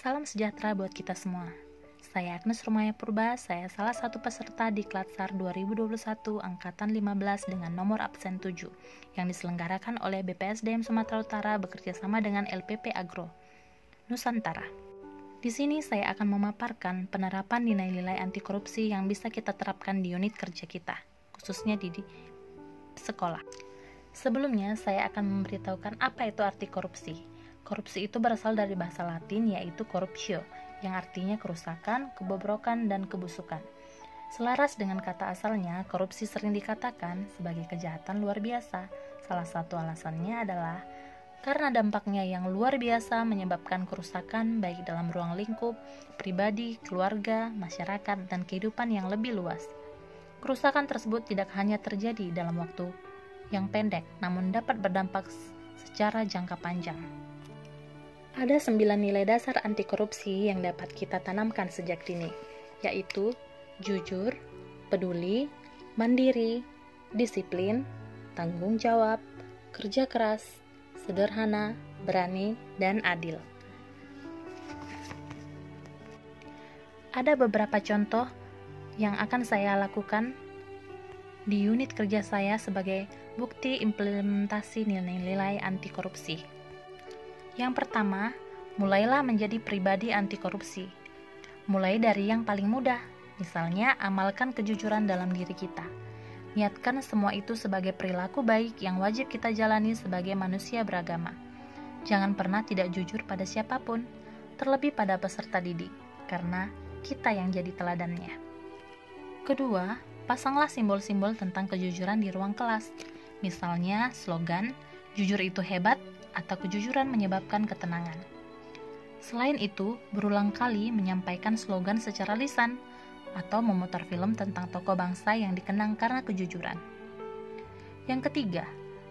Salam sejahtera buat kita semua. Saya Agnes Rumaya Purba, saya salah satu peserta di Klatsar 2021 Angkatan 15 dengan nomor absen 7 yang diselenggarakan oleh BPSDM Sumatera Utara bekerjasama dengan LPP Agro Nusantara. Di sini saya akan memaparkan penerapan nilai-nilai anti korupsi yang bisa kita terapkan di unit kerja kita, khususnya di sekolah. Sebelumnya, saya akan memberitahukan apa itu arti korupsi. Korupsi itu berasal dari bahasa Latin yaitu corruptio, yang artinya kerusakan, kebobrokan, dan kebusukan. Selaras dengan kata asalnya, korupsi sering dikatakan sebagai kejahatan luar biasa. Salah satu alasannya adalah karena dampaknya yang luar biasa menyebabkan kerusakan baik dalam ruang lingkup, pribadi, keluarga, masyarakat, dan kehidupan yang lebih luas. Kerusakan tersebut tidak hanya terjadi dalam waktu yang pendek, namun dapat berdampak secara jangka panjang. Ada 9 nilai dasar anti korupsi yang dapat kita tanamkan sejak dini, yaitu jujur, peduli, mandiri, disiplin, tanggung jawab, kerja keras, sederhana, berani, dan adil. Ada beberapa contoh yang akan saya lakukan di unit kerja saya sebagai bukti implementasi nilai-nilai anti korupsi. Yang pertama, mulailah menjadi pribadi anti korupsi. Mulai dari yang paling mudah, misalnya amalkan kejujuran dalam diri kita. Niatkan semua itu sebagai perilaku baik yang wajib kita jalani sebagai manusia beragama. Jangan pernah tidak jujur pada siapapun, terlebih pada peserta didik, karena kita yang jadi teladannya. Kedua, pasanglah simbol-simbol tentang kejujuran di ruang kelas. Misalnya slogan, jujur itu hebat, atau kejujuran menyebabkan ketenangan. Selain itu, berulang kali menyampaikan slogan secara lisan, atau memutar film tentang tokoh bangsa yang dikenang karena kejujuran. Yang ketiga,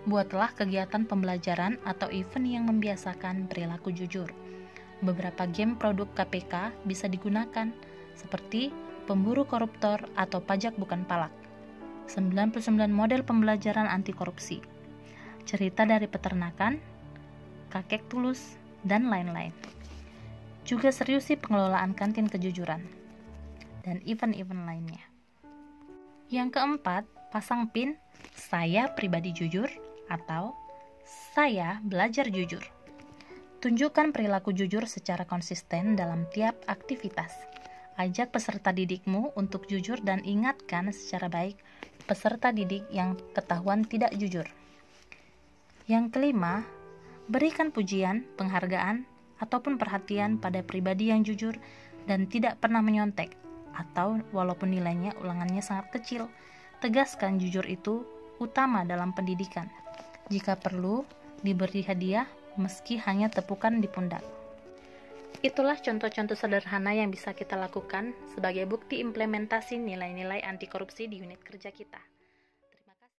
buatlah kegiatan pembelajaran atau event yang membiasakan perilaku jujur. Beberapa game produk KPK bisa digunakan, seperti Pemburu Koruptor atau Pajak Bukan Palak, 99 model pembelajaran anti korupsi, cerita dari peternakan, kakek tulus, dan lain-lain. Juga seriusi pengelolaan kantin kejujuran, dan event-event lainnya. Yang keempat, pasang pin saya pribadi jujur atau saya belajar jujur. Tunjukkan perilaku jujur secara konsisten dalam tiap aktivitas. Ajak peserta didikmu untuk jujur dan ingatkan secara baik peserta didik yang ketahuan tidak jujur. Yang kelima, berikan pujian, penghargaan, ataupun perhatian pada pribadi yang jujur dan tidak pernah menyontek, atau walaupun nilainya ulangannya sangat kecil, tegaskan jujur itu utama dalam pendidikan. Jika perlu, diberi hadiah meski hanya tepukan di pundak. Itulah contoh-contoh sederhana yang bisa kita lakukan sebagai bukti implementasi nilai-nilai anti korupsi di unit kerja kita.